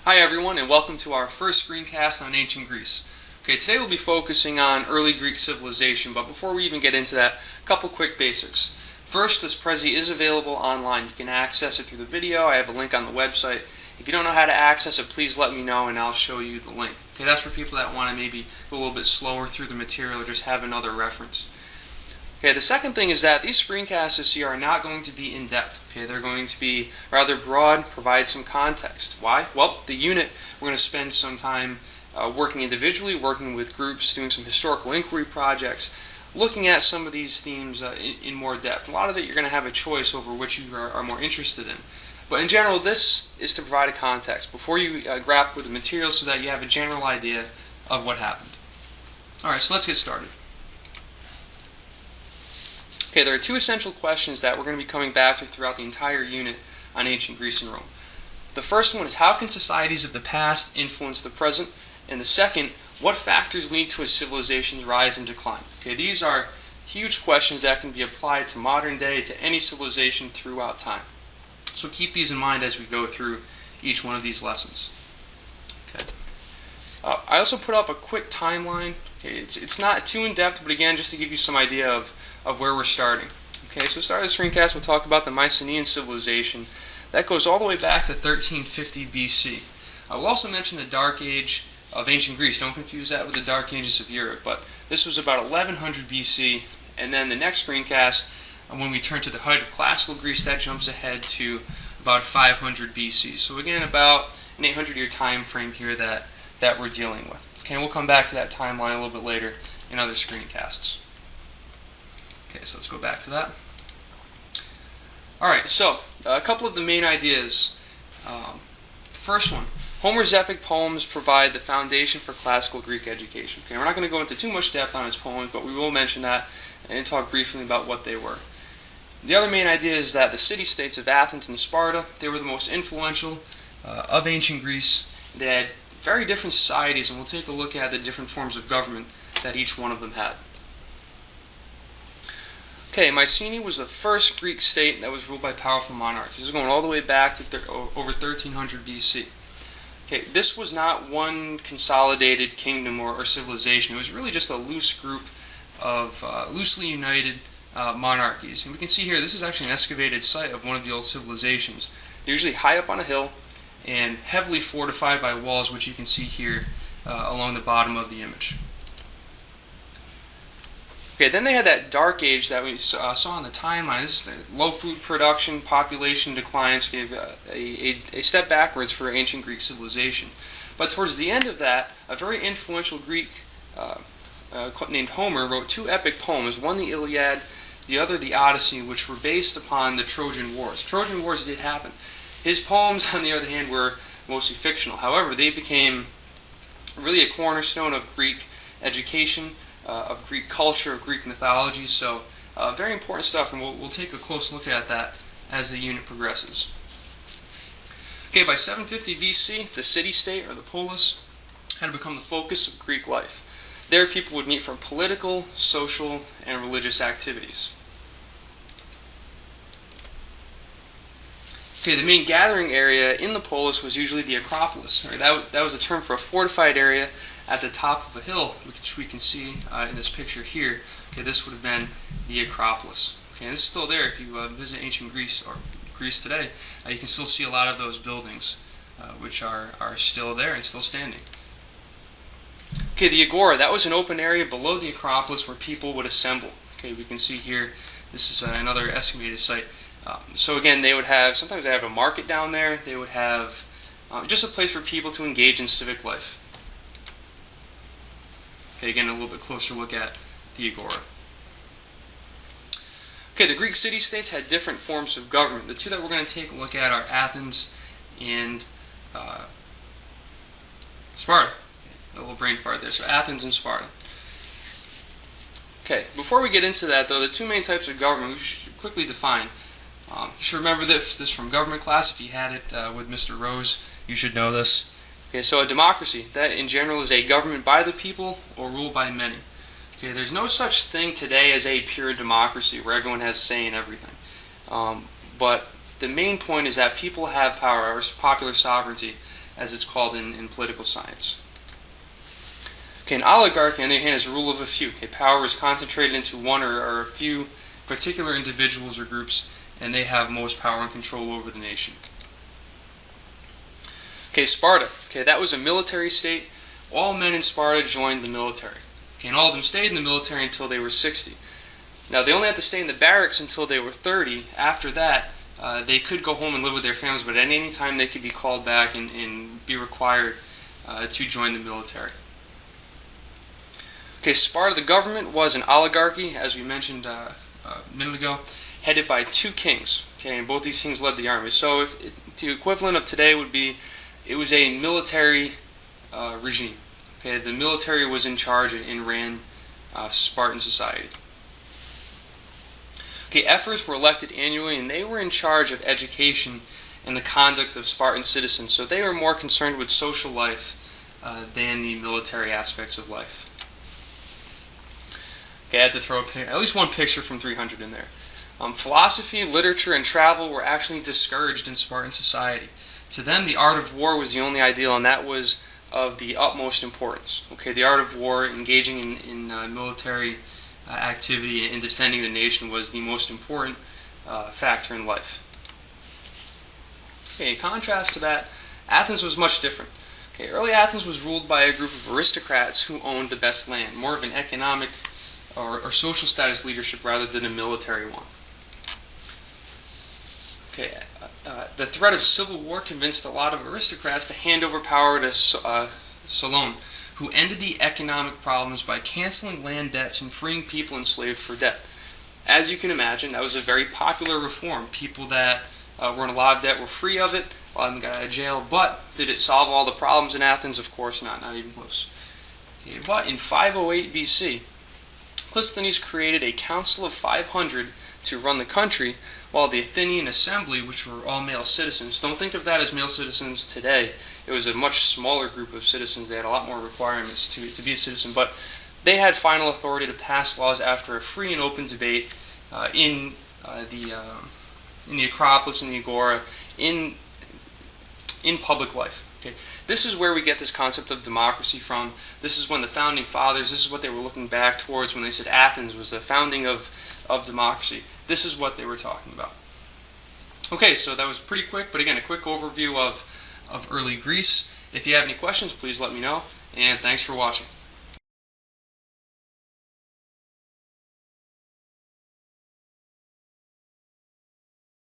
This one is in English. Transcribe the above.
Hi everyone, and welcome to our first screencast on ancient Greece. Okay, today we'll be focusing on early Greek civilization, but before we even get into that, a couple quick basics. First, this Prezi is available online. You can access it through the video. I have a link on the website. If you don't know how to access it, please let me know and I'll show you the link. Okay, that's for people that want to maybe go a little bit slower through the material or just have another reference. Okay, the second thing is that these screencasts this year are not going to be in-depth. Okay, they're going to be rather broad, provide some context. Why? Well, the unit, we're going to spend some time working individually, working with groups, doing some historical inquiry projects, looking at some of these themes in more depth. A lot of it you're going to have a choice over which you are more interested in. But in general, this is to provide a context before you grapple with the material so that you have a general idea of what happened. Alright, so let's get started. Okay, there are two essential questions that we're going to be coming back to throughout the entire unit on ancient Greece and Rome. The first one is, how can societies of the past influence the present? And the second, what factors lead to a civilization's rise and decline? Okay, these are huge questions that can be applied to modern day, to any civilization throughout time. So keep these in mind as we go through each one of these lessons. Okay. I also put up a quick timeline. Okay, it's not too in-depth, but again, just to give you some idea of where we're starting. Okay, so to start the screencast, we'll talk about the Mycenaean civilization. That goes all the way back to 1350 BC. I will also mention the Dark Age of ancient Greece. Don't confuse that with the Dark Ages of Europe, but this was about 1100 BC, and then the next screencast, when we turn to the height of classical Greece, that jumps ahead to about 500 BC. So again, about an 800-year time frame here that we're dealing with. Okay, and we'll come back to that timeline a little bit later in other screencasts. Okay, so let's go back to that. Alright, so a couple of the main ideas. First one, Homer's epic poems provide the foundation for classical Greek education. Okay, we're not going to go into too much depth on his poems, but we will mention that and talk briefly about what they were. The other main idea is that the city-states of Athens and Sparta, they were the most influential of ancient Greece. They had very different societies, and we'll take a look at the different forms of government that each one of them had. Okay, Mycenae was the first Greek state that was ruled by powerful monarchs. This is going all the way back to over 1300 BC. Okay, this was not one consolidated kingdom or civilization. It was really just a loose group of loosely united monarchies. And we can see here, this is actually an excavated site of one of the old civilizations. They're usually high up on a hill and heavily fortified by walls, which you can see here along the bottom of the image. Okay, then they had that Dark Age that we saw on the timeline. This is low food production, population declines, gave a step backwards for ancient Greek civilization. But towards the end of that, a very influential Greek named Homer wrote two epic poems, one the Iliad, the other the Odyssey, which were based upon the Trojan Wars. Trojan Wars did happen. His poems, on the other hand, were mostly fictional. However, they became really a cornerstone of Greek education, of Greek culture, of Greek mythology. So very important stuff, and we'll take a close look at that as the unit progresses. Okay, by 750 BC, the city-state, or the polis, had become the focus of Greek life. There people would meet for political, social, and religious activities. Okay, the main gathering area in the polis was usually the Acropolis. Right? That was a term for a fortified area at the top of a hill, which we can see in this picture here. Okay, this would have been the Acropolis. Okay, and this is still there. If you visit ancient Greece or Greece today, you can still see a lot of those buildings, which are still there and still standing. Okay, the Agora, that was an open area below the Acropolis where people would assemble. Okay, we can see here, this is another excavated site. So again, they would have, sometimes they have a market down there. They would have just a place for people to engage in civic life. Okay, again, a little bit closer look at the Agora. Okay, the Greek city-states had different forms of government. The two that we're going to take a look at are Athens and Sparta. A little brain fart there. So Athens and Sparta. Okay, before we get into that, though, the two main types of government we should quickly define. You should remember this from government class. If you had it with Mr. Rose, you should know this. Okay, so a democracy, that in general is a government by the people or ruled by many. Okay, there's no such thing today as a pure democracy where everyone has a say in everything. But the main point is that people have power, or popular sovereignty, as it's called in political science. Okay, an oligarchy, on the other hand, is a rule of a few. Okay, power is concentrated into one or a few particular individuals or groups, and they have most power and control over the nation. Okay, Sparta. Okay, that was a military state. All men in Sparta joined the military. Okay, and all of them stayed in the military until they were 60. Now, they only had to stay in the barracks until they were 30. After that, they could go home and live with their families, but at any time they could be called back and be required to join the military. Okay, Sparta, the government was an oligarchy, as we mentioned a minute ago, headed by two kings. Okay, and both these kings led the army. So the equivalent of today would be, it was a military regime. Okay, the military was in charge and ran Spartan Society. Okay, ephors were elected annually, and they were in charge of education and the conduct of Spartan citizens. So they were more concerned with social life than the military aspects of life. Okay, I had to throw at least one picture from 300 in there. Philosophy, literature, and travel were actually discouraged in Spartan society. To them, the art of war was the only ideal, and that was of the utmost importance. Okay, the art of war, engaging in military activity and defending the nation, was the most important factor in life. Okay, in contrast to that, Athens was much different. Okay, early Athens was ruled by a group of aristocrats who owned the best land, more of an economic or social status leadership rather than a military one. Okay, the threat of civil war convinced a lot of aristocrats to hand over power to Salone, who ended the economic problems by canceling land debts and freeing people enslaved for debt. As you can imagine, that was a very popular reform. People that were in a lot of debt were free of it. A lot of them got out of jail. But did it solve all the problems in Athens? Of course not even close. Okay, but in 508 BC, Clisthenes created a council of 500 to run the country, while the Athenian Assembly, which were all male citizens, don't think of that as male citizens today. It was a much smaller group of citizens. They had a lot more requirements to be a citizen, but they had final authority to pass laws after a free and open debate in the Acropolis, in the Agora, in public life. Okay, this is where we get this concept of democracy from. This is when the founding fathers, this is what they were looking back towards when they said Athens was the founding of democracy. This is what they were talking about. Okay, so that was pretty quick, but again, a quick overview of early Greece. If you have any questions, please let me know, and thanks for watching.